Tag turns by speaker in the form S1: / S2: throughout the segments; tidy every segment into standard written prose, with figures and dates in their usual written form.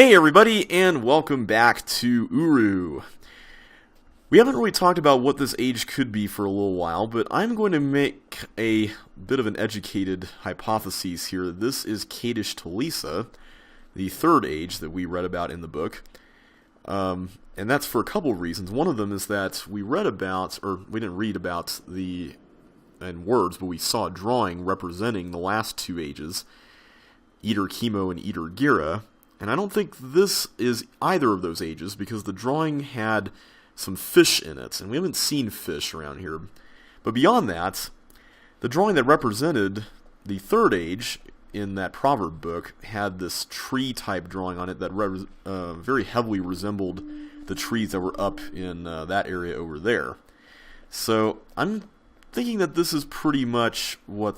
S1: Hey everybody, and welcome back to Uru. We haven't really talked about what this age could be for a little while, but I'm going to make a bit of an educated hypothesis here. This is Kadish Tolesa, the third age that we read about in the book. And that's for a couple of reasons. One of them is that we read about, or we didn't read about in words, but we saw a drawing representing the last two ages, Eater Chemo and Eater Gira. And I don't think this is either of those ages because the drawing had some fish in it, and we haven't seen fish around here. But beyond that, the drawing that represented the third age in that proverb book had this tree-type drawing on it that very heavily resembled the trees that were up in that area over there. So I'm thinking that this is pretty much what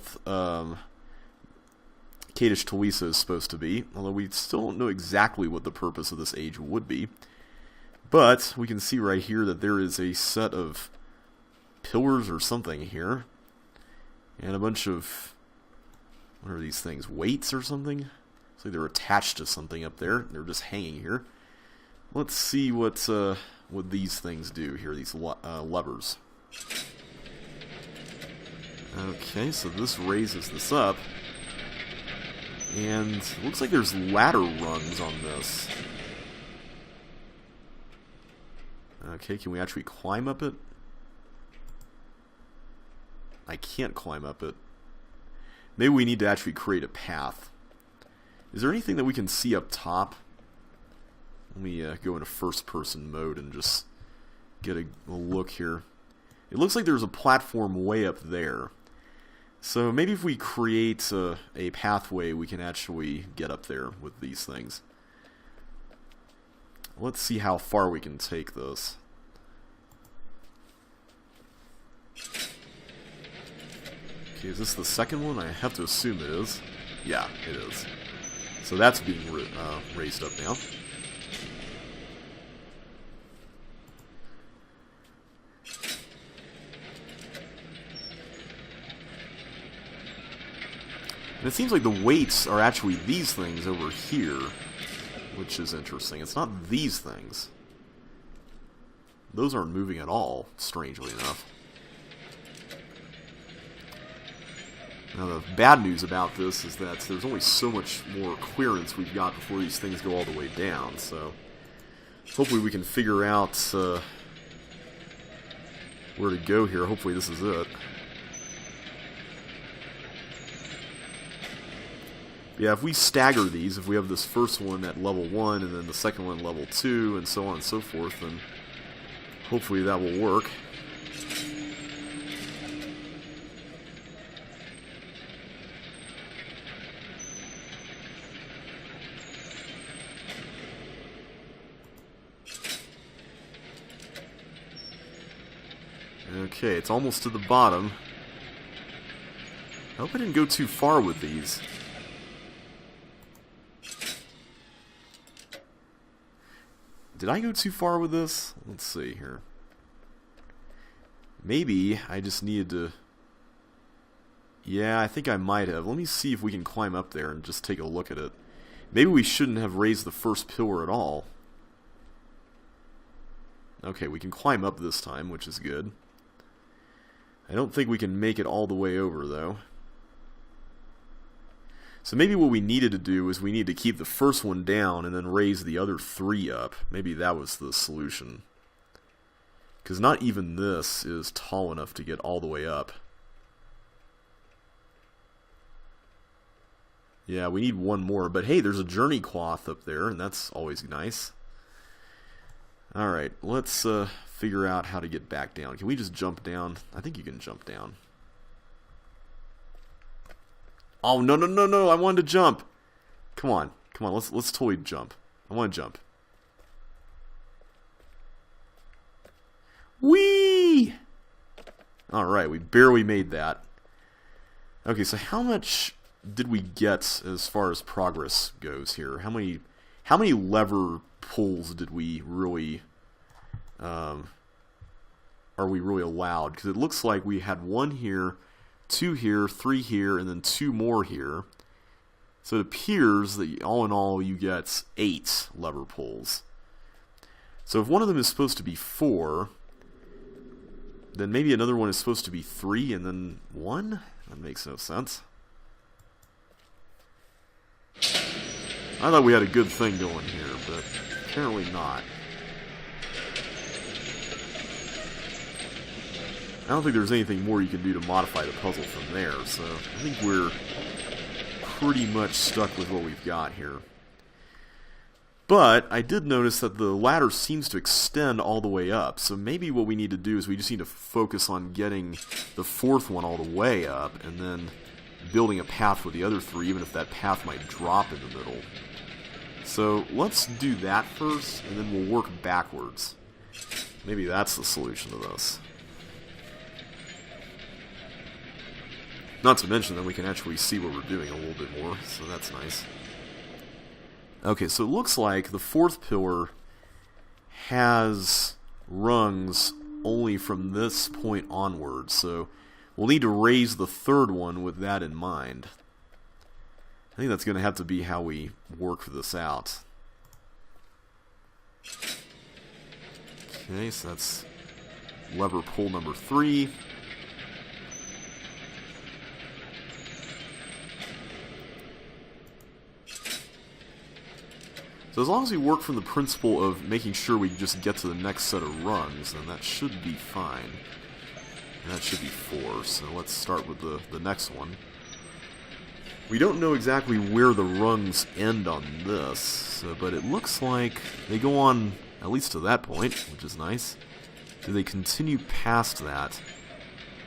S1: Kadish Tolesa is supposed to be, although we still don't know exactly what the purpose of this age would be. But we can see right here that there is a set of pillars or something here, and a bunch of, what are these things, weights or something? It's like they're attached to something up there. They're just hanging here. Let's see what these things do here, these levers. Okay, so this raises this up. And it looks like there's ladder rungs on this. Okay, can we actually climb up it? I can't climb up it. Maybe we need to actually create a path. Is there anything that we can see up top? Let me go into first-person mode and just get a look here. It looks like there's a platform way up there. So maybe if we create a pathway, we can actually get up there with these things. Let's see how far we can take this. Okay, is this the second one? I have to assume it is. Yeah, it is. So that's being raised up now. And it seems like the weights are actually these things over here, which is interesting. It's not these things. Those aren't moving at all, strangely enough. Now the bad news about this is that there's only so much more clearance we've got before these things go all the way down, so hopefully we can figure out where to go here. Hopefully this is it. Yeah, if we stagger these, if we have this first one at level 1 and then the second one at level 2 and so on and so forth, then hopefully that will work. Okay, it's almost to the bottom. I hope I didn't go too far with these. Did I go too far with this? Let's see here. Maybe I just needed to... Yeah, I think I might have. Let me see if we can climb up there and just take a look at it. Maybe we shouldn't have raised the first pillar at all. Okay, we can climb up this time, which is good. I don't think we can make it all the way over, though. So maybe what we needed to do is we need to keep the first one down and then raise the other three up. Maybe that was the solution. Because not even this is tall enough to get all the way up. Yeah, we need one more. But hey, there's a journey cloth up there, and that's always nice. Alright, let's figure out how to get back down. Can we just jump down? I think you can jump down. Oh, no, no, no, no, I wanted to jump. Come on, let's totally jump. I want to jump. Whee! Alright, we barely made that. Okay, so how much did we get as far as progress goes here? How many lever pulls did we really, are we really allowed? Because it looks like we had one here, 2 here, 3 here, and then 2 more here. So it appears that all in all you get 8 lever pulls. So if one of them is supposed to be 4, then maybe another one is supposed to be 3 and then 1? That makes no sense. I thought we had a good thing going here, but apparently not. I don't think there's anything more you can do to modify the puzzle from there, so I think we're pretty much stuck with what we've got here. But I did notice that the ladder seems to extend all the way up, so maybe what we need to do is we just need to focus on getting the 4th one all the way up, and then building a path with the other 3, even if that path might drop in the middle. So let's do that first, and then we'll work backwards. Maybe that's the solution to this. Not to mention that we can actually see what we're doing a little bit more, so that's nice. Okay, so it looks like the 4th pillar has rungs only from this point onwards, so we'll need to raise the 3rd one with that in mind. I think that's going to have to be how we work this out. Okay, so that's lever pull number 3. So as long as we work from the principle of making sure we just get to the next set of rungs, then that should be fine. And that should be 4, so let's start with the next one. We don't know exactly where the rungs end on this, but it looks like they go on at least to that point, which is nice. Do they continue past that?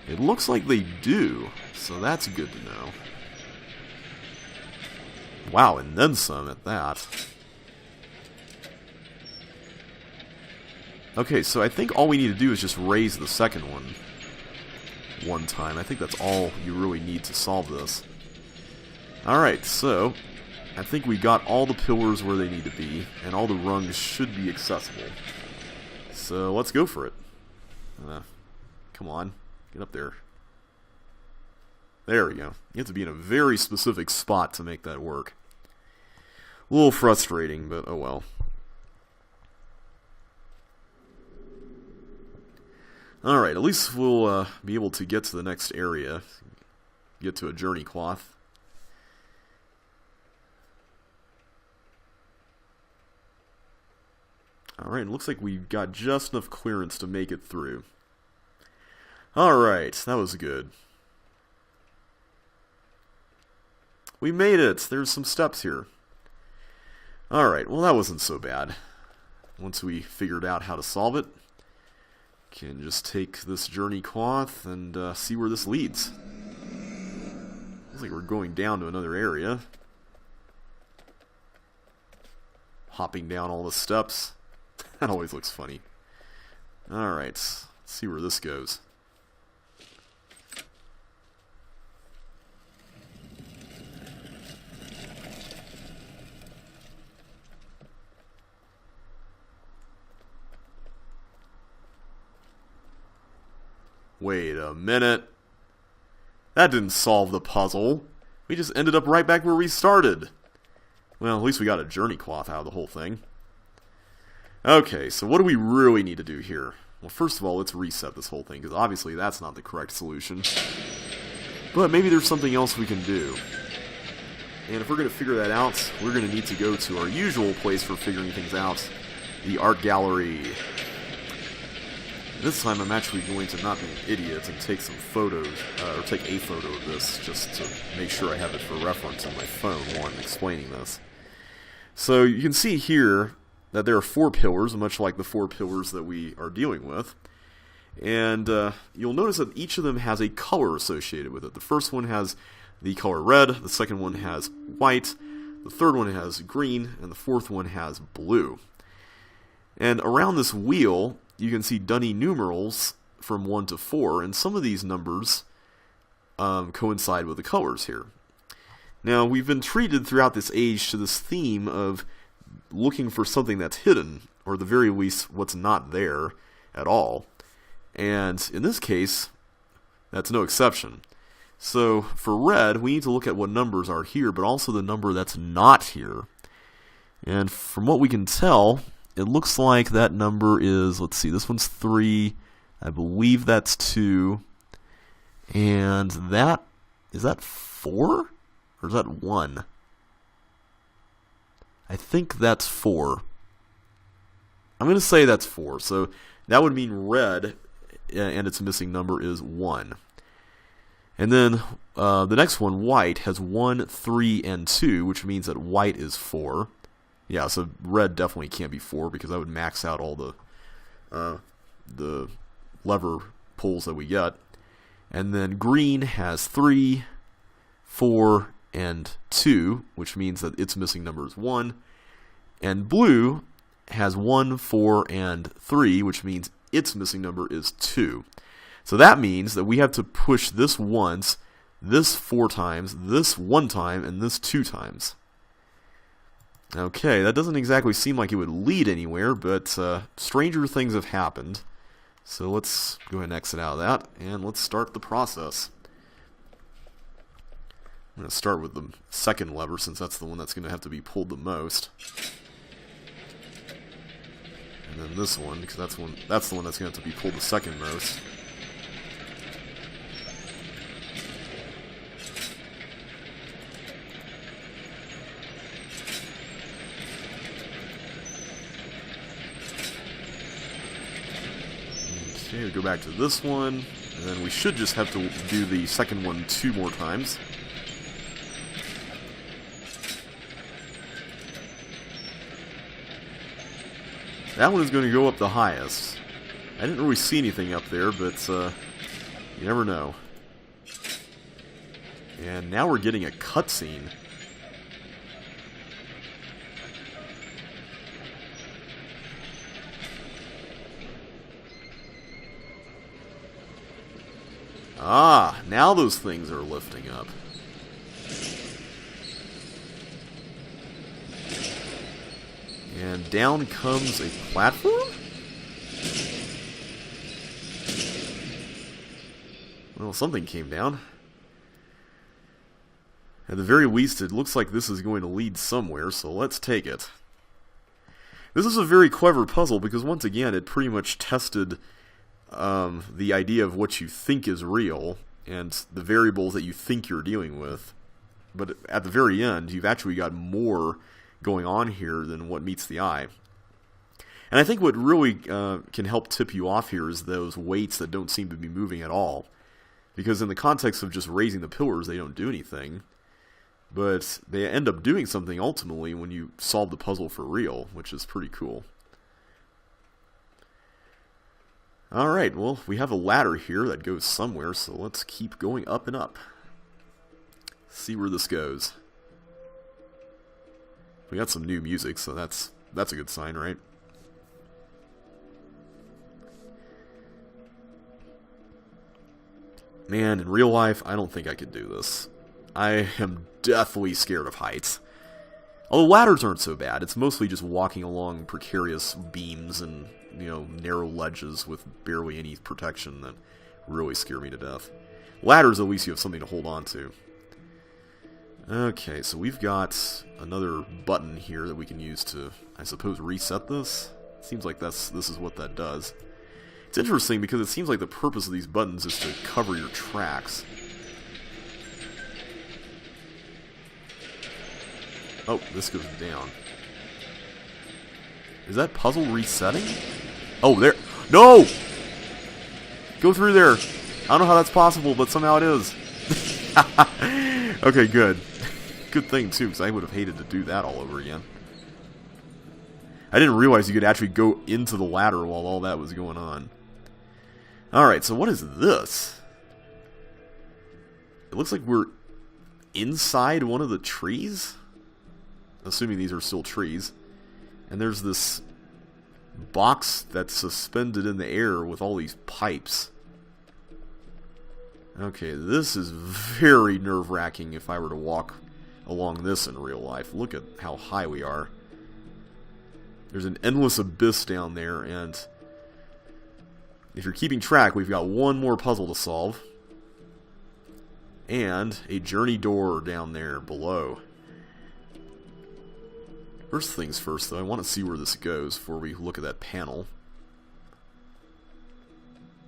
S1: It looks like they do, so that's good to know. Wow, and then some at that. Okay, so I think all we need to do is just raise the 2nd one time. I think that's all you really need to solve this. Alright, so I think we got all the pillars where they need to be, and all the rungs should be accessible. So let's go for it. Come on, get up there. There we go. You have to be in a very specific spot to make that work. A little frustrating, but oh well. Alright, at least we'll be able to get to the next area. Get to a journey cloth. Alright, it looks like we've got just enough clearance to make it through. Alright, that was good. We made it! There's some steps here. Alright, well that wasn't so bad. Once we figured out how to solve it, can just take this journey cloth and see where this leads. Looks like we're going down to another area. Hopping down all the steps. That always looks funny. Alright, let's see where this goes. Wait a minute. That didn't solve the puzzle. We just ended up right back where we started. Well, at least we got a journey cloth out of the whole thing. Okay, so what do we really need to do here? Well, first of all, let's reset this whole thing, because obviously that's not the correct solution. But maybe there's something else we can do. And if we're going to figure that out, we're going to need to go to our usual place for figuring things out, the art gallery. This time I'm actually going to not be an idiot and take some photos, or take a photo of this, just to make sure I have it for reference on my phone while I'm explaining this. So you can see here that there are 4 pillars, much like the 4 pillars that we are dealing with. And you'll notice that each of them has a color associated with it. The first one has the color red, the second one has white, the third one has green, and the 4th one has blue. And around this wheel, you can see dunny numerals from 1 to 4, and some of these numbers coincide with the colors here. Now, we've been treated throughout this age to this theme of looking for something that's hidden, or at the very least, what's not there at all. And in this case, that's no exception. So for red, we need to look at what numbers are here, but also the number that's not here. And from what we can tell, it looks like that number is, let's see, this one's 3, I believe that's 2, and that, is that 4? Or is that 1? I think that's 4. I'm going to say that's 4, so that would mean red, and its missing number is 1. And then the next one, white, has 1, 3, and 2, which means that white is 4. Yeah, so red definitely can't be 4 because that would max out all the lever pulls that we get. And then green has 3, 4, and 2, which means that its missing number is 1. And blue has 1, 4, and 3, which means its missing number is 2. So that means that we have to push this once, this 4 times, this 1 time, and this 2 times. Okay, that doesn't exactly seem like it would lead anywhere, but stranger things have happened. So let's go ahead and exit out of that, and let's start the process. I'm going to start with the second lever, since that's the one that's going to have to be pulled the most. And then this one, because that's the one that's going to have to be pulled the second most. Okay, we go back to this one, and then we should just have to do the second one 2 more times. That one is going to go up the highest. I didn't really see anything up there, but you never know. And now we're getting a cutscene. Ah, now those things are lifting up. And down comes a platform? Well, something came down. At the very least, it looks like this is going to lead somewhere, so let's take it. This is a very clever puzzle because, once again, it pretty much tested the idea of what you think is real and the variables that you think you're dealing with. But at the very end, you've actually got more going on here than what meets the eye. And I think what really can help tip you off here is those weights that don't seem to be moving at all. Because in the context of just raising the pillars, they don't do anything. But they end up doing something ultimately when you solve the puzzle for real, which is pretty cool. Alright, well, we have a ladder here that goes somewhere, so let's keep going up and up. See where this goes. We got some new music, so that's a good sign, right? Man, in real life, I don't think I could do this. I am deathly scared of heights. Although ladders aren't so bad. It's mostly just walking along precarious beams and, narrow ledges with barely any protection that really scare me to death. Ladders, at least you have something to hold on to. Okay, so we've got another button here that we can use to, I suppose, reset this. Seems like this is what that does. It's interesting because it seems like the purpose of these buttons is to cover your tracks. Oh, this goes down. Is that puzzle resetting? Oh, there. No! Go through there. I don't know how that's possible, but somehow it is. Okay, good. Good thing, too, because I would have hated to do that all over again. I didn't realize you could actually go into the ladder while all that was going on. Alright, so what is this? It looks like we're inside one of the trees? Assuming these are still trees. And there's this box that's suspended in the air with all these pipes. Okay, this is very nerve-wracking if I were to walk along this in real life. Look at how high we are. There's an endless abyss down there, and if you're keeping track, we've got one more puzzle to solve. And a journey door down there below. First things first, though, I want to see where this goes before we look at that panel.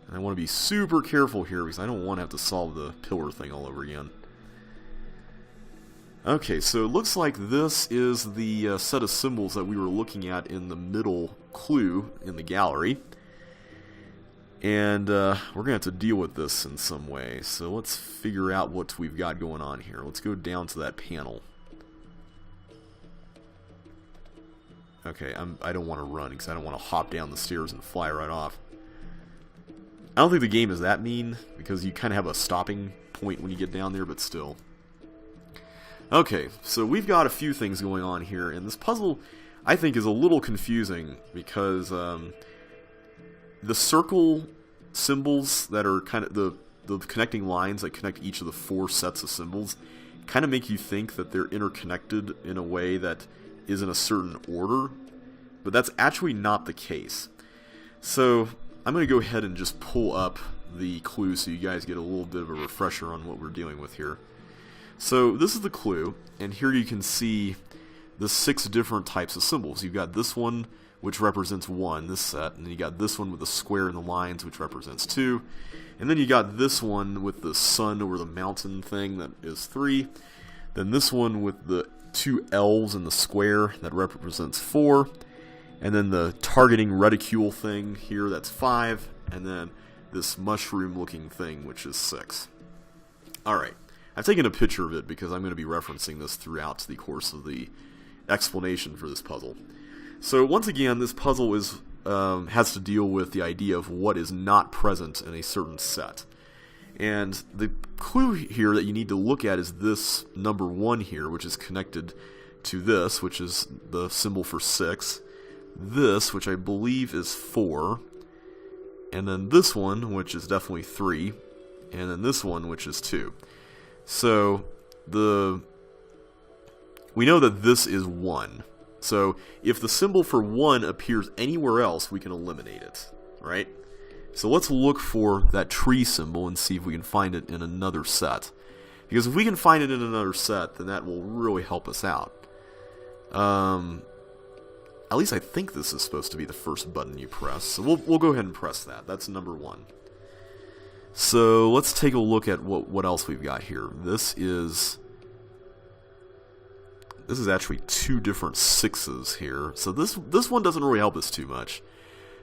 S1: And I want to be super careful here because I don't want to have to solve the pillar thing all over again. Okay, so it looks like this is the set of symbols that we were looking at in the middle clue in the gallery. And we're going to have to deal with this in some way. So let's figure out what we've got going on here. Let's go down to that panel. Okay, I don't want to run because I don't want to hop down the stairs and fly right off. I don't think the game is that mean because you kind of have a stopping point when you get down there, but still. Okay, so we've got a few things going on here, and this puzzle I think is a little confusing because the circle symbols that are kind of the connecting lines that connect each of the 4 sets of symbols kind of make you think that they're interconnected in a way that is in a certain order, but that's actually not the case. So I'm going to go ahead and just pull up the clue so you guys get a little bit of a refresher on what we're dealing with here. So this is the clue, and here you can see the 6 different types of symbols. You've got this one, which represents 1, this set, and then you got this one with the square and the lines, which represents 2, and then you got this one with the sun over the mountain thing, that is 3, then this one with the 2 L's in the square, that represents 4, and then the targeting reticule thing here, that's 5, and then this mushroom looking thing, which is 6. Alright, I've taken a picture of it because I'm going to be referencing this throughout the course of the explanation for this puzzle. So once again, this puzzle is has to deal with the idea of what is not present in a certain set. And the clue here that you need to look at is this number 1 here, which is connected to this, which is the symbol for 6. This, which I believe is 4. And then this one, which is definitely 3. And then this one, which is 2. So we know that this is 1. So if the symbol for 1 appears anywhere else, we can eliminate it, right? So let's look for that tree symbol and see if we can find it in another set. Because if we can find it in another set, then that will really help us out. At least I think this is supposed to be the first button you press. So we'll go ahead and press that. That's number 1. So let's take a look at what else we've got here. This is actually 2 different 6s here. So this one doesn't really help us too much.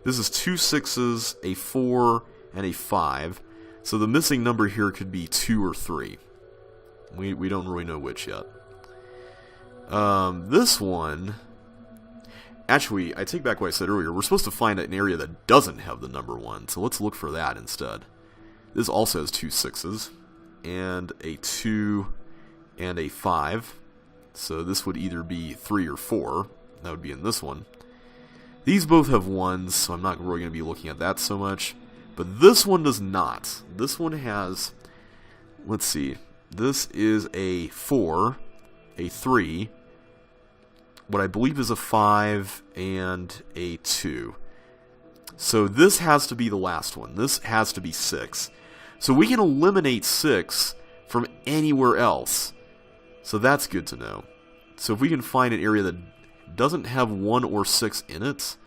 S1: This is 2 6s, a 4, and a 5. So the missing number here could be 2 or 3. We don't really know which yet. This one... Actually, I take back what I said earlier. We're supposed to find an area that doesn't have the number 1. So let's look for that instead. This also has 2 6s, and a 2, and a 5. So this would either be 3 or 4. That would be in this one. These both have 1s, so I'm not really going to be looking at that so much. But this one does not. This one has, let's see, this is a 4, a 3, what I believe is a 5, and a 2. So this has to be the last one. This has to be 6. So we can eliminate 6 from anywhere else. So that's good to know. So if we can find an area that doesn't have 1 or 6 in it,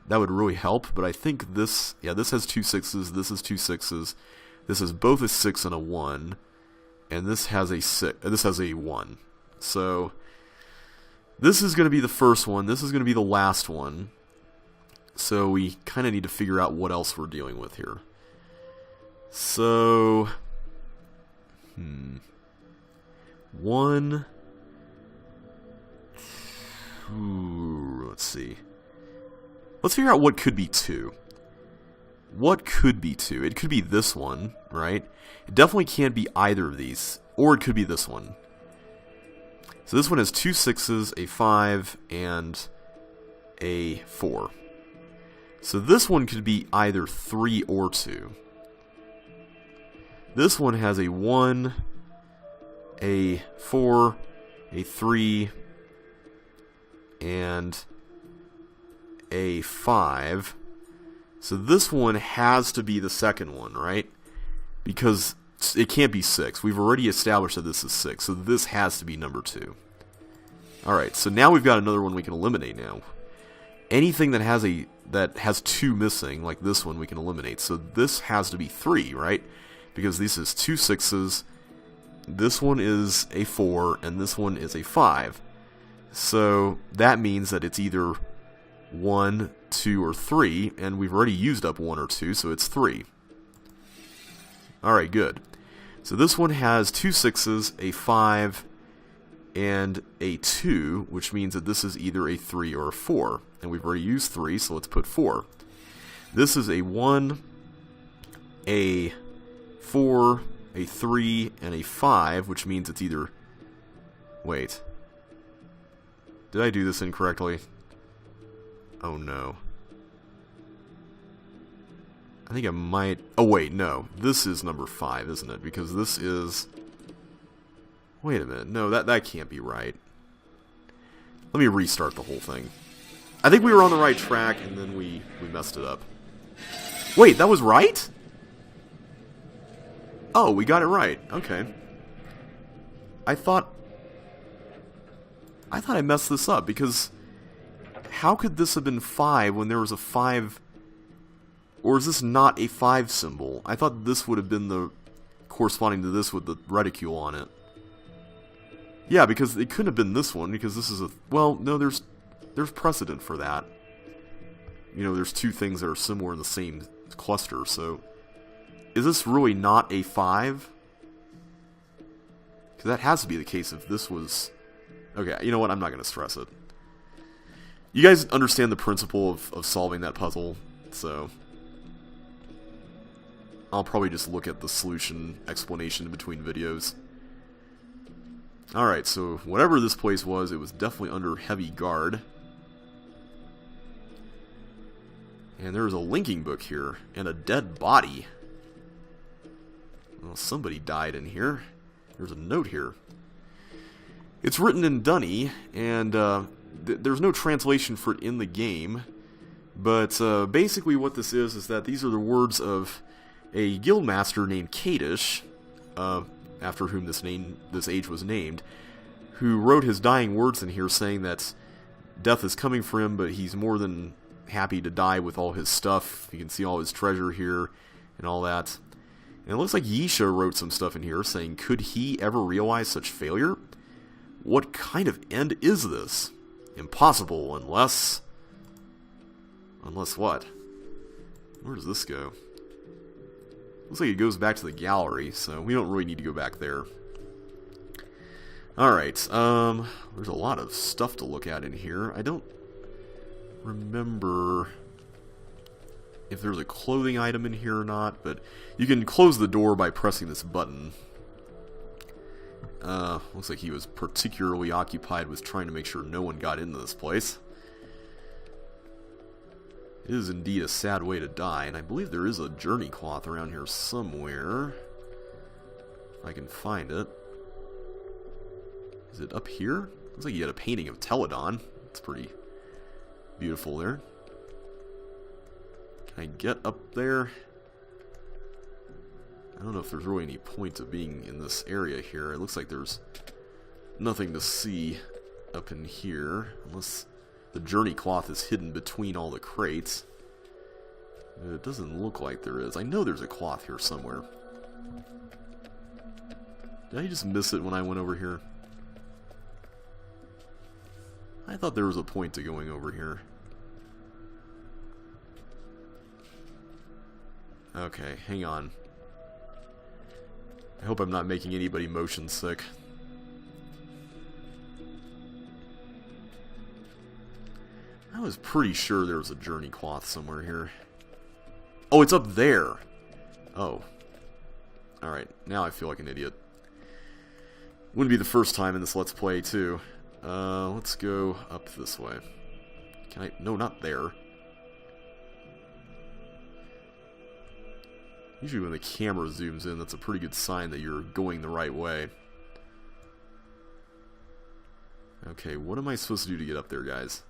S1: that would really help. But I think this, yeah, this has 2 6s, this is 2 6s, this is both a 6 and a 1, and this has a 6, this has a 1. So this is going to be the first one, this is going to be the last one. So we kind of need to figure out what else we're dealing with here. So, 1, 2, let's see. Let's figure out what could be 2. What could be 2? It could be this one, right? It definitely can't be either of these. Or it could be this one. So this one has 2 6s, a 5, and a 4. So this one could be either 3 or 2. This one has a 1, a 4, a 3, and a 5. So this one has to be the second one, right? Because It can't be 6. We've already established that this is 6, so this has to be number 2. Alright, so now we've got another one we can eliminate now. Anything that has 2 missing, like this one, we can eliminate. So this has to be 3, right? Because this is 2 6s, this one is a 4, and this one is a 5. So that means that it's either 1, 2, or 3, and we've already used up 1 or 2, so it's 3. Alright, good. So this one has 2 6s, a 5, and a 2, which means that this is either a 3 or a 4. And we've already used 3, so let's put 4. This is a 1, a 4, a 3, and a 5, which means it's either... Wait. Did I do this incorrectly? Oh no. I think I might... Oh wait, no. This is number 5, isn't it? Because this is... Wait a minute. No, that can't be right. Let me restart the whole thing. I think we were on the right track, and then we messed it up. Wait, that was right? Oh, we got it right. Okay. I thought I messed this up, because how could this have been 5 when there was a 5... Or is this not a 5 symbol? I thought this would have been the corresponding to this with the reticule on it. Yeah, because it couldn't have been this one, because this is a... Well, no, there's precedent for that. You know, there's 2 things that are similar in the same cluster, so... Is this really not a 5? Because that has to be the case if this was... Okay, you know what? I'm not going to stress it. You guys understand the principle of solving that puzzle, so... I'll probably just look at the solution explanation in between videos. Alright, so whatever this place was, it was definitely under heavy guard. And there's a linking book here, and a dead body. Well, somebody died in here. There's a note here. It's written in Dunny, and there's no translation for it in the game. But basically what this is that these are the words of a guildmaster named Kadish, after whom this age was named, who wrote his dying words in here saying that death is coming for him, but he's more than happy to die with all his stuff. You can see all his treasure here and all that. And it looks like Yisha wrote some stuff in here saying, could he ever realize such failure? What kind of end is this? Impossible, unless... Unless what? Where does this go? Looks like it goes back to the gallery, so we don't really need to go back there. Alright, there's a lot of stuff to look at in here. I don't remember if there's a clothing item in here or not, but you can close the door by pressing this button. Looks like he was particularly occupied with trying to make sure no one got into this place. It is indeed a sad way to die, and I believe there is a journey cloth around here somewhere. If I can find it. Is it up here? Looks like you had a painting of Teledon. It's pretty beautiful there. Can I get up there? I don't know if there's really any point of being in this area here. It looks like there's nothing to see up in here, unless the journey cloth is hidden between all the crates. It doesn't look like there is. I know there's a cloth here somewhere. Did I just miss it when I went over here? I thought there was a point to going over here. Okay, hang on. I hope I'm not making anybody motion sick. I was pretty sure there was a journey cloth somewhere here. Oh, it's up there! Oh. Alright, now I feel like an idiot. Wouldn't be the first time in this Let's Play, too. Let's go up this way. Can I? No, not there. Usually when the camera zooms in, that's a pretty good sign that you're going the right way. Okay, what am I supposed to do to get up there, guys?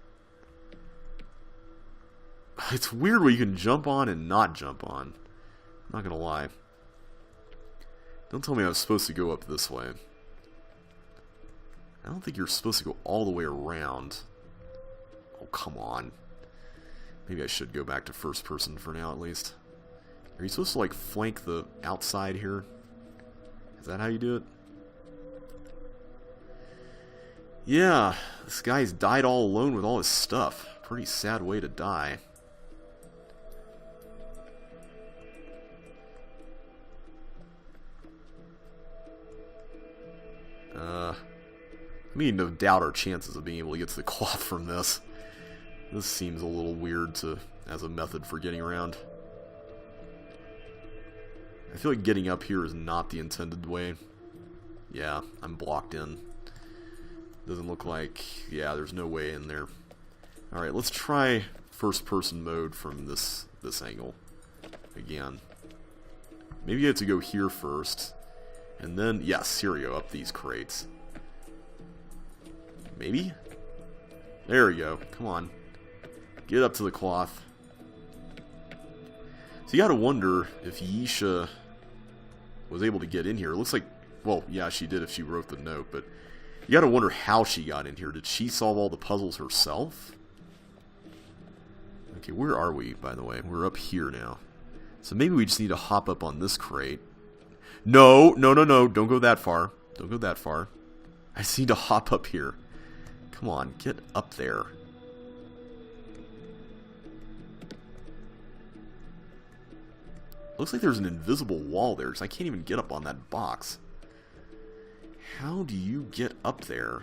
S1: It's weird where you can jump on and not jump on. I'm not gonna lie. Don't tell me I was supposed to go up this way. I don't think you're supposed to go all the way around. Oh, come on. Maybe I should go back to first person for now, at least. Are you supposed to, like, flank the outside here? Is that how you do it? Yeah, this guy's died all alone with all his stuff. Pretty sad way to die. I mean, no doubt our chances of being able to get to the cloth from this. This seems a little weird as a method for getting around. I feel like getting up here is not the intended way. Yeah, I'm blocked in. Doesn't look like... yeah, there's no way in there. Alright, let's try first-person mode from this angle. Again. Maybe you have to go here first. And then, yes, here we go, up these crates. Maybe? There we go. Come on. Get up to the cloth. So you gotta wonder if Yisha was able to get in here. It looks like, well, yeah, she did if she wrote the note, but you gotta wonder how she got in here. Did she solve all the puzzles herself? Okay, where are we, by the way? We're up here now. So maybe we just need to hop up on this crate. No, no, no, no, don't go that far. Don't go that far. I just need to hop up here. Come on, get up there. Looks like there's an invisible wall there, so I can't even get up on that box. How do you get up there?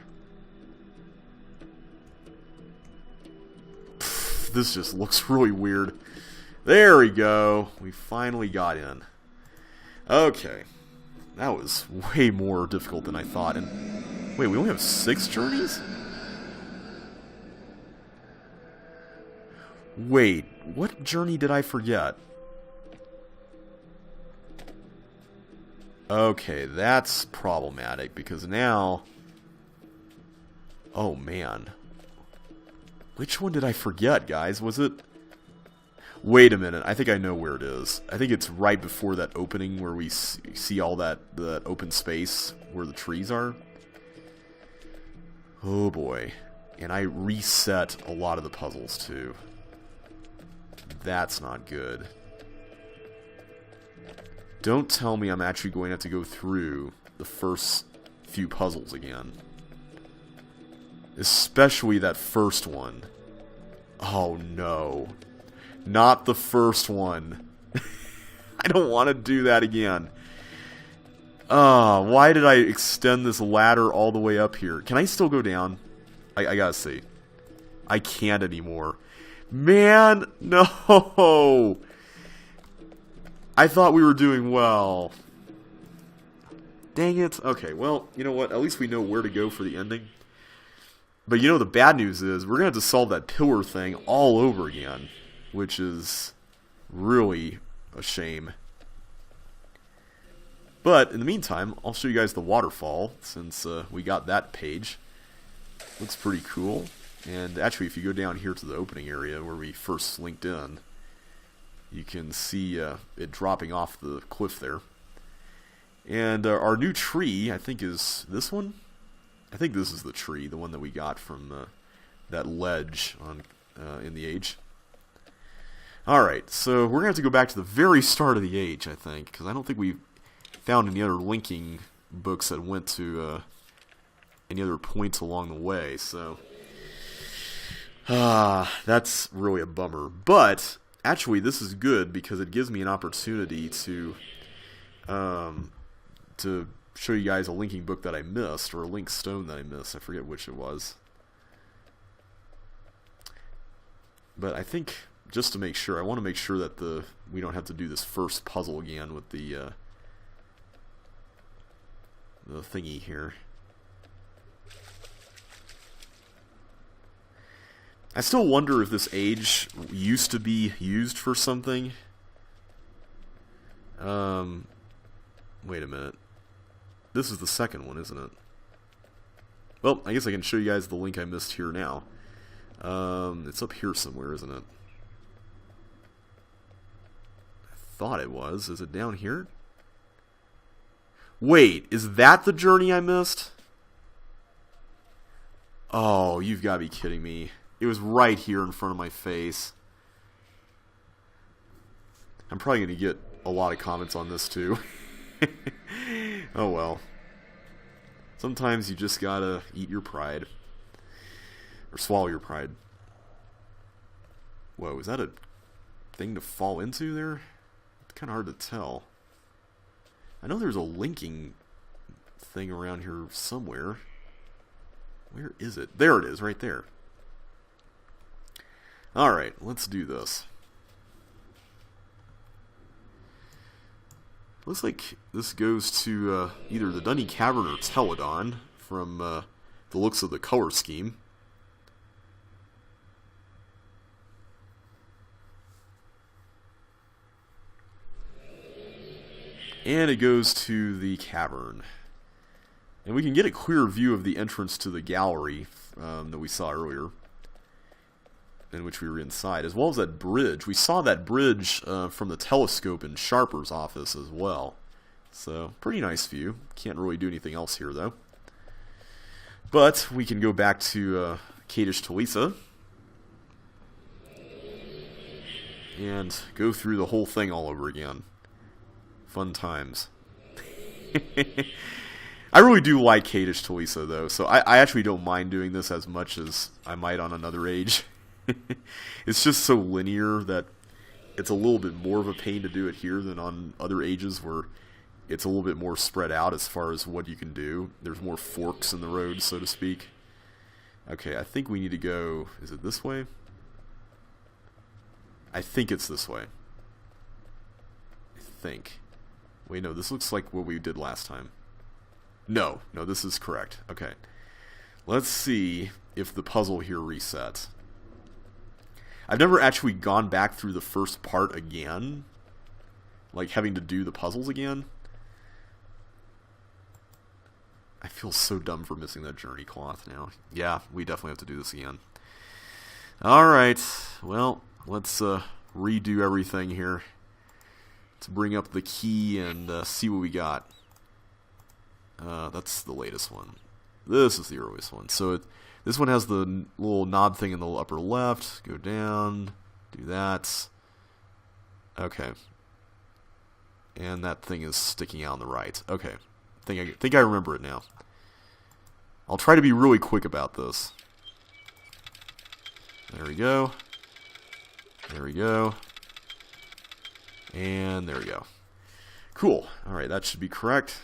S1: Pfft, this just looks really weird. There we go. We finally got in. Okay. That was way more difficult than I thought. And wait, we only have 6 journeys? Wait, what journey did I forget? Okay, that's problematic, because now... oh, man. Which one did I forget, guys? Was it... wait a minute, I think I know where it is. I think it's right before that opening where we see all that open space where the trees are. Oh, boy. And I reset a lot of the puzzles, too. That's not good. Don't tell me I'm actually going to have to go through the first few puzzles again. Especially that first one. Oh no. Not the first one. I don't want to do that again. Why did I extend this ladder all the way up here? Can I still go down? I gotta see. I can't anymore. Man, no! I thought we were doing well. Dang it. Okay, well, you know what? At least we know where to go for the ending. But you know the bad news is, we're going to have to solve that pillar thing all over again. Which is really a shame. But, in the meantime, I'll show you guys the waterfall, since we got that page. Looks pretty cool. And actually, if you go down here to the opening area where we first linked in, you can see it dropping off the cliff there. And our new tree, I think, is this one? I think this is the tree, the one that we got from that ledge on in the age. Alright, so we're going to have to go back to the very start of the age, I think, because I don't think we found any other linking books that went to any other points along the way, so... that's really a bummer. But... actually, this is good because it gives me an opportunity to show you guys a linking book that I missed, or a link stone that I missed. I forget which it was. But I think, just to make sure, I want to make sure that we don't have to do this first puzzle again with the thingy here. I still wonder if this age used to be used for something. Wait a minute. This is the second one, isn't it? Well, I guess I can show you guys the link I missed here now. It's up here somewhere, isn't it? I thought it was. Is it down here? Wait, is that the journey I missed? Oh, you've got to be kidding me. It was right here in front of my face. I'm probably going to get a lot of comments on this too. Oh well. Sometimes you just gotta eat your pride. Or swallow your pride. Whoa, is that a thing to fall into there? It's kind of hard to tell. I know there's a linking thing around here somewhere. Where is it? There it is, right there. Alright, let's do this. Looks like this goes to either the Dunny Cavern or Teledon from the looks of the color scheme. And it goes to the cavern. And we can get a clear view of the entrance to the gallery that we saw earlier, in which we were inside, as well as that bridge. We saw that bridge from the telescope in Sharper's office as well. So, pretty nice view. Can't really do anything else here, though. But we can go back to Kadish Tolesa and go through the whole thing all over again. Fun times. I really do like Kadish Tolesa, though, so I actually don't mind doing this as much as I might on another age. It's just so linear that it's a little bit more of a pain to do it here than on other ages where it's a little bit more spread out as far as what you can do. There's more forks in the road, so to speak. Okay, I think we need to go... Is it this way? I think it's this way. I think. Wait, no, this looks like what we did last time. No, this is correct. Okay. Let's see if the puzzle here resets. I've never actually gone back through the first part again. Like, having to do the puzzles again. I feel so dumb for missing that journey cloth now. Yeah, we definitely have to do this again. Alright, well, let's redo everything here. Let's bring up the key and see what we got. That's the latest one. This is the earliest one. So this one has the little knob thing in the upper left. Go down. Do that. Okay. And that thing is sticking out on the right. Okay. Think I remember it now. I'll try to be really quick about this. There we go. There we go. And there we go. Cool. Alright, that should be correct.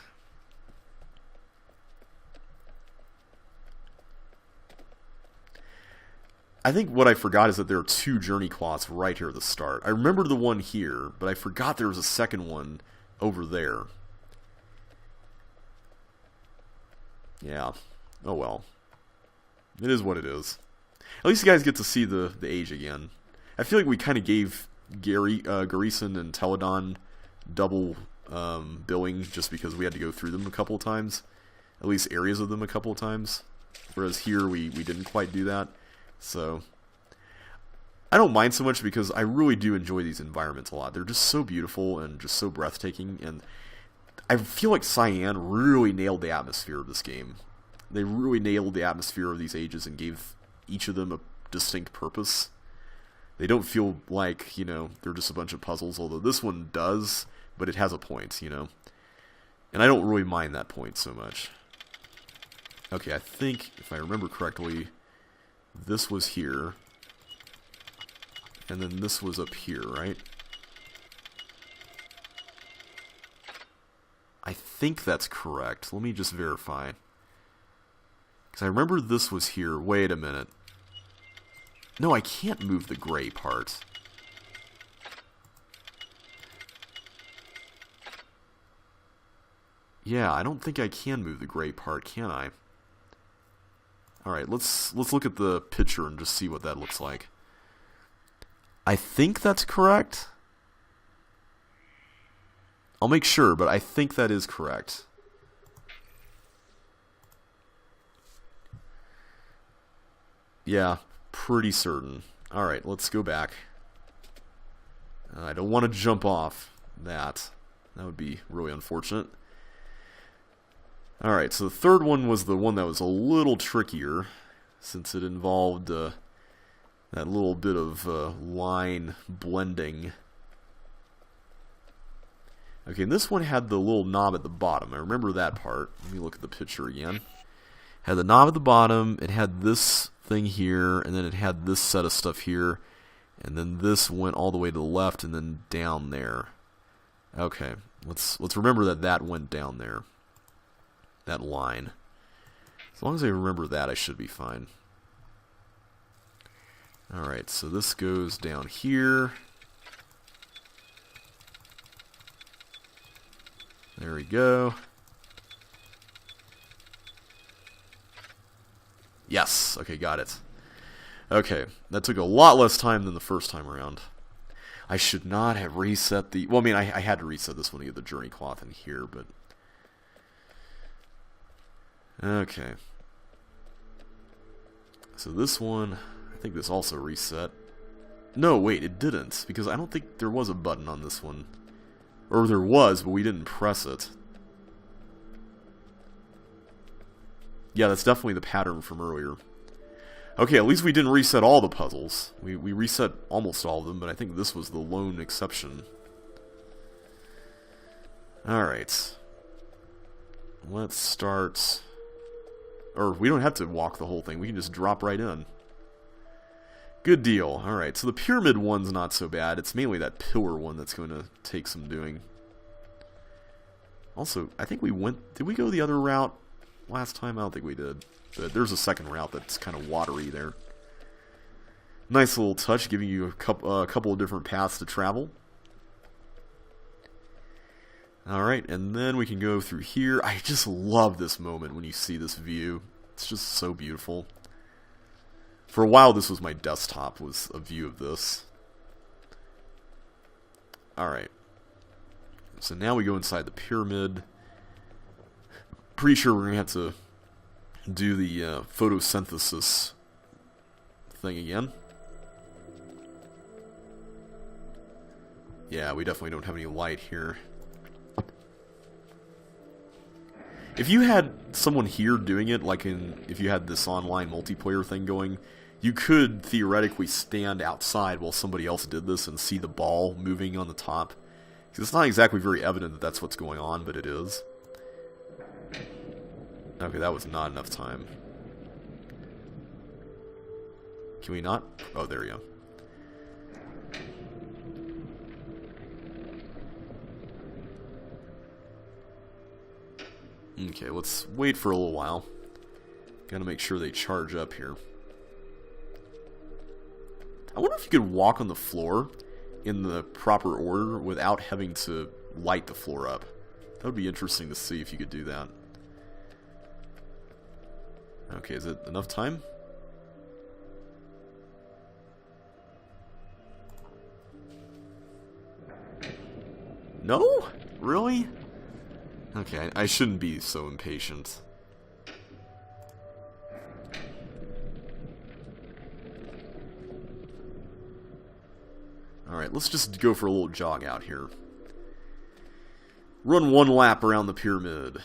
S1: I think what I forgot is that there are two journey cloths right here at the start. I remember the one here, but I forgot there was a second one over there. Yeah. Oh well. It is what it is. At least you guys get to see the age again. I feel like we kind of gave Garrison and Teledon double billing just because we had to go through them a couple of times. At least areas of them a couple of times. Whereas here we didn't quite do that. So, I don't mind so much because I really do enjoy these environments a lot. They're just so beautiful and just so breathtaking, and I feel like Cyan really nailed the atmosphere of this game. They really nailed the atmosphere of these ages and gave each of them a distinct purpose. They don't feel like, they're just a bunch of puzzles, although this one does, but it has a point, And I don't really mind that point so much. Okay, I think, if I remember correctly... This was here, and then this was up here, right? I think that's correct. Let me just verify. Because I remember this was here. Wait a minute. No, I can't move the gray part. Yeah, I don't think I can move the gray part, can I? Alright, let's look at the picture and just see what that looks like. I think that's correct. I'll make sure, but I think that is correct. Yeah, pretty certain. Alright, let's go back. I don't want to jump off that. That would be really unfortunate. Alright, so the third one was the one that was a little trickier, since it involved that little bit of line blending. Okay, and this one had the little knob at the bottom. I remember that part. Let me look at the picture again. Had the knob at the bottom, it had this thing here, and then it had this set of stuff here, and then this went all the way to the left and then down there. Okay, let's remember that that went down there. That line. As long as I remember that, I should be fine. Alright, so this goes down here. There we go. Yes, okay, got it. Okay, that took a lot less time than the first time around. I should not have reset the... Well, I mean, I had to reset this one to get the journey cloth in here, but... Okay. So this one, I think this also reset. No, wait, it didn't, because I don't think there was a button on this one. Or there was, but we didn't press it. Yeah, that's definitely the pattern from earlier. Okay, at least we didn't reset all the puzzles. We reset almost all of them, but I think this was the lone exception. Alright. Let's start... Or, we don't have to walk the whole thing, we can just drop right in. Good deal. Alright, so the pyramid one's not so bad. It's mainly that pillar one that's going to take some doing. Also, I think we went... Did we go the other route last time? I don't think we did. But there's a second route that's kind of watery there. Nice little touch, giving you a couple of different paths to travel. Alright, and then we can go through here. I just love this moment when you see this view. It's just so beautiful. For a while, this was my desktop, was a view of this. Alright. So now we go inside the pyramid. Pretty sure we're going to have to do the photosynthesis thing again. Yeah, we definitely don't have any light here. If you had someone here doing it, like if you had this online multiplayer thing going, you could theoretically stand outside while somebody else did this and see the ball moving on the top. Because it's not exactly very evident that that's what's going on, but it is. Okay, that was not enough time. Can we not? Oh, there we go. Okay, let's wait for a little while. Gotta make sure they charge up here. I wonder if you could walk on the floor in the proper order without having to light the floor up. That would be interesting to see if you could do that. Okay, is it enough time? No? Really? Okay, I shouldn't be so impatient. Alright, let's just go for a little jog out here. Run one lap around the pyramid.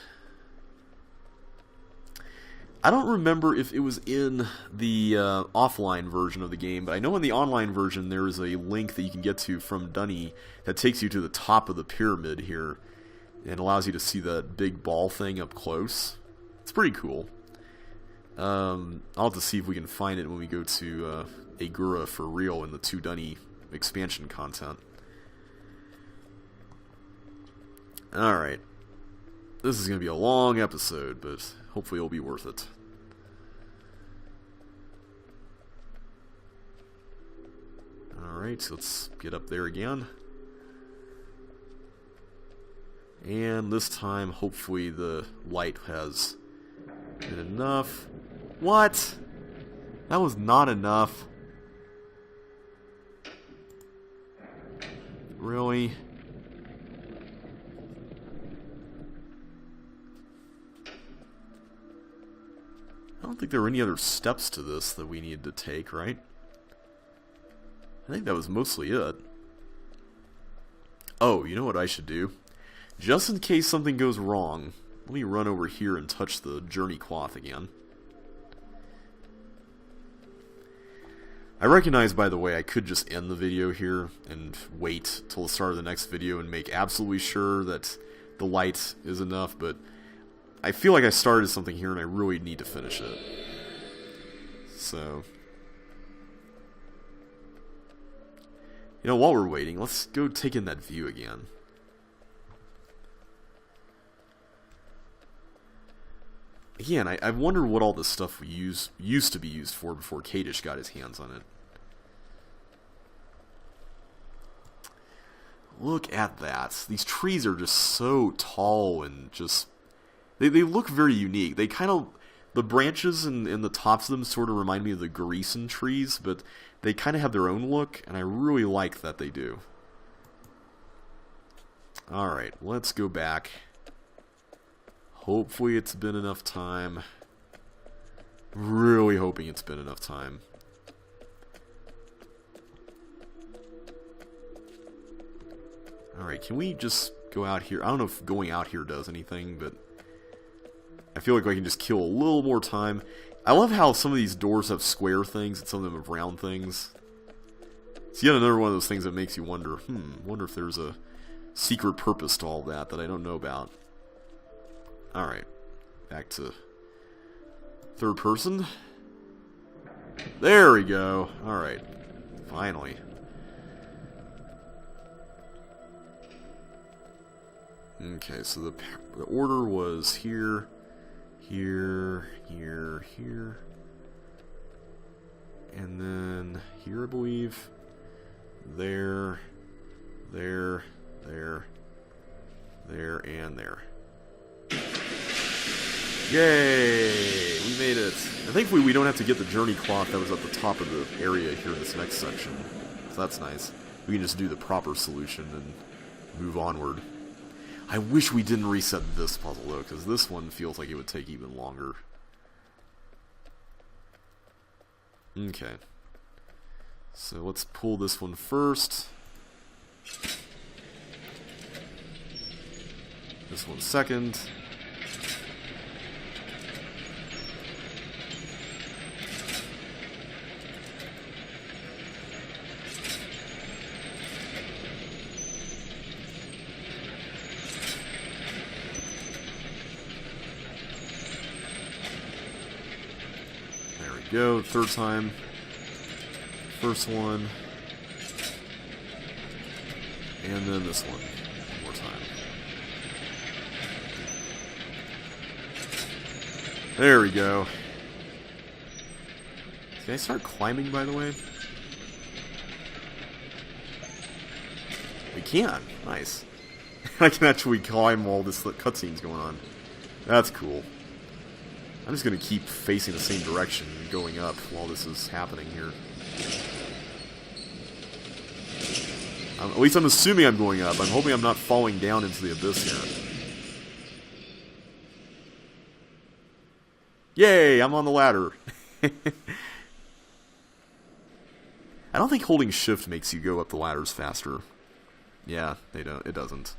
S1: I don't remember if it was in the offline version of the game, but I know in the online version there is a link that you can get to from Dunny that takes you to the top of the pyramid here and allows you to see that big ball thing up close. It's pretty cool. I'll have to see if we can find it when we go to Agura for real in the 2 Dunny expansion content. Alright. This is going to be a long episode, but hopefully it'll be worth it. Alright, so let's get up there again. And this time, hopefully the light has been enough. What? That was not enough. Really? I don't think there were any other steps to this that we needed to take, right? I think that was mostly it. Oh, you know what I should do? Just in case something goes wrong, let me run over here and touch the journey cloth again. I recognize, by the way, I could just end the video here and wait till the start of the next video and make absolutely sure that the light is enough, but I feel like I started something here and I really need to finish it. So, you know, while we're waiting, let's go take in that view again. Again, I wonder what all this stuff used to be used for before Kadish got his hands on it. Look at that. These trees are just so tall and just... They look very unique. They kind of... The branches and the tops of them sort of remind me of the Greason trees, but they kind of have their own look, and I really like that they do. Alright, let's go back. Hopefully it's been enough time. Really hoping it's been enough time. Alright, can we just go out here? I don't know if going out here does anything, but I feel like I can just kill a little more time. I love how some of these doors have square things and some of them have round things. It's yet another one of those things that makes you wonder, wonder if there's a secret purpose to all that I don't know about. Alright, back to third person. There we go. Alright, finally. Okay, so the order was here, here, here, here, and then here, I believe, there, there, there, there, and there. Yay! We made it. And thankfully we don't have to get the journey cloth that was at the top of the area here in this next section. So that's nice. We can just do the proper solution and move onward. I wish we didn't reset this puzzle though, because this one feels like it would take even longer. Okay. So let's pull this one first. This one second. Go, third time. First one. And then this one. One more time. There we go. Can I start climbing, by the way? We can. Nice. I can actually climb while this cutscene's going on. That's cool. I'm just going to keep facing the same direction and going up while this is happening here. At least I'm assuming I'm going up. I'm hoping I'm not falling down into the abyss here. Yay! I'm on the ladder. I don't think holding shift makes you go up the ladders faster. Yeah, they don't. It doesn't.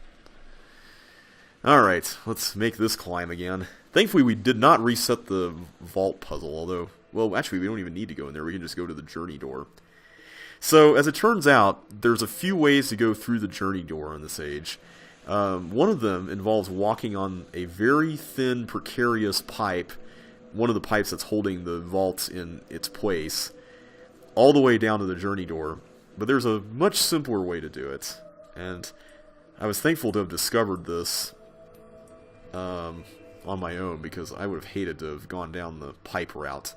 S1: Alright, let's make this climb again. Thankfully, we did not reset the vault puzzle, although... Well, actually, we don't even need to go in there. We can just go to the journey door. So, as it turns out, there's a few ways to go through the journey door on this age. One of them involves walking on a very thin, precarious pipe, one of the pipes that's holding the vault in its place, all the way down to the journey door. But there's a much simpler way to do it, and I was thankful to have discovered this on my own, because I would have hated to have gone down the pipe route.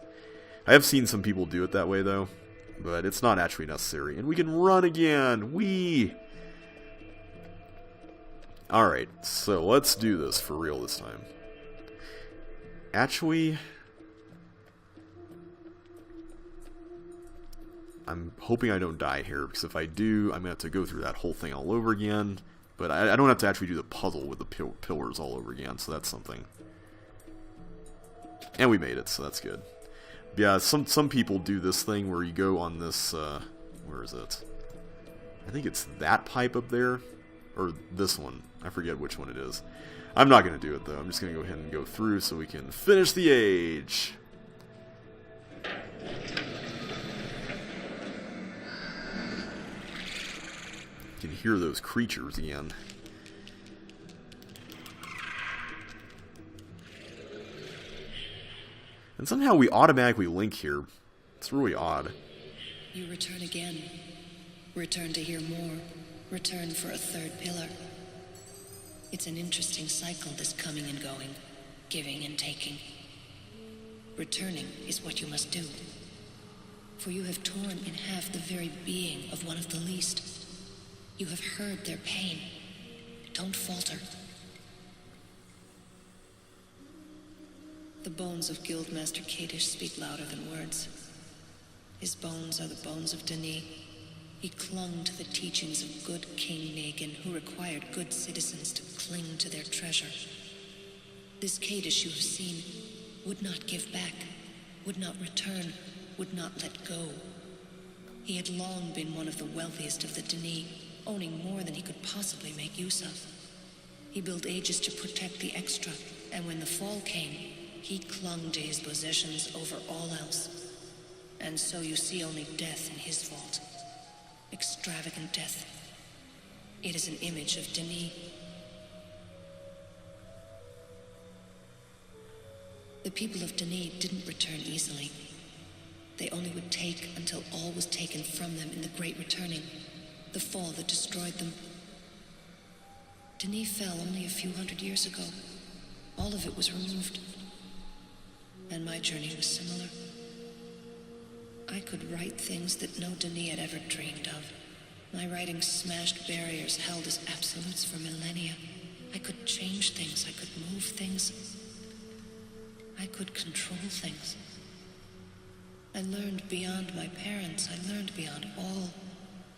S1: I have seen some people do it that way, though, but it's not actually necessary. And we can run again! Whee! Alright, so let's do this for real this time. Actually, I'm hoping I don't die here, because if I do, I'm going to have to go through that whole thing all over again. But I don't have to actually do the puzzle with the pillars all over again, so that's something. And we made it, so that's good. Yeah, some people do this thing where you go on this, where is it? I think it's that pipe up there. or this one. I forget which one it is. I'm not going to do it, though. I'm just going to go ahead and go through so we can finish the age. You can hear those creatures again. And somehow we automatically link here. It's really odd.
S2: You return again. Return to hear more. Return for a third pillar. It's an interesting cycle, this coming and going, giving and taking. Returning is what you must do. For you have torn in half the very being of one of the least. You have heard their pain. Don't falter. The bones of Guildmaster Kadish speak louder than words. His bones are the bones of Denis. He clung to the teachings of good King Negan, who required good citizens to cling to their treasure. This Kadish you have seen would not give back, would not return, would not let go. He had long been one of the wealthiest of the Denis, owning more than he could possibly make use of. He built Aegis to protect the extra, and when the fall came, he clung to his possessions over all else. And so you see only death in his vault. Extravagant death. It is an image of Denis. The people of Denis didn't return easily. They only would take until all was taken from them in the Great Returning, the fall that destroyed them. Denis fell only a few hundred years ago. All of it was removed. And my journey was similar. I could write things that no Denis had ever dreamed of. My writing smashed barriers held as absolutes for millennia. I could change things. I could move things. I could control things. I learned beyond my parents. I learned beyond all.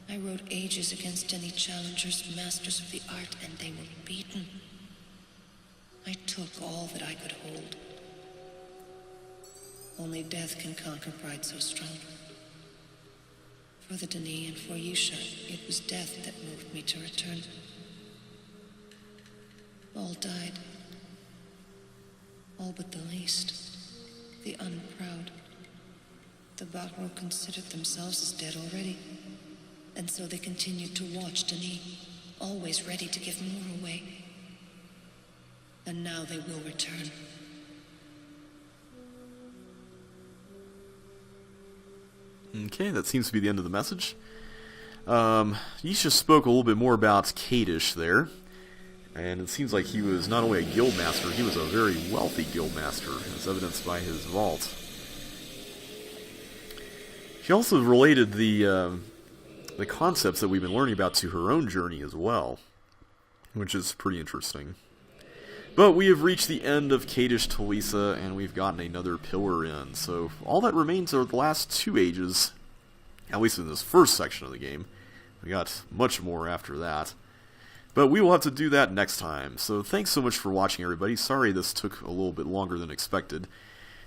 S2: I wrote Ages against any challengers, masters of the art, and they were beaten. I took all that I could hold. Only death can conquer pride so strong. For the Denis and for Yusha, it was death that moved me to return. All died. All but the least. The unproud. The Bahro considered themselves as dead already. And so they continued to watch Denis, always ready to give more away. And now they will return.
S1: Okay, that seems to be the end of the message. Yisha spoke a little bit more about Kadish there. And it seems like he was not only a guild master, he was a very wealthy guild master, as evidenced by his vault. She also related the concepts that we've been learning about to her own journey as well, which is pretty interesting. But we have reached the end of Kadish Tolesa, and we've gotten another pillar in. So all that remains are the last 2 ages, at least in this first section of the game. We got much more after that. But we will have to do that next time. So thanks so much for watching, everybody. Sorry this took a little bit longer than expected.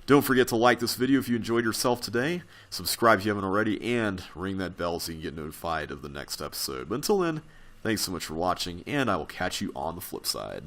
S1: Don't forget to like this video if you enjoyed yourself today, subscribe if you haven't already, and ring that bell so you can get notified of the next episode. But until then, thanks so much for watching, and I will catch you on the flip side.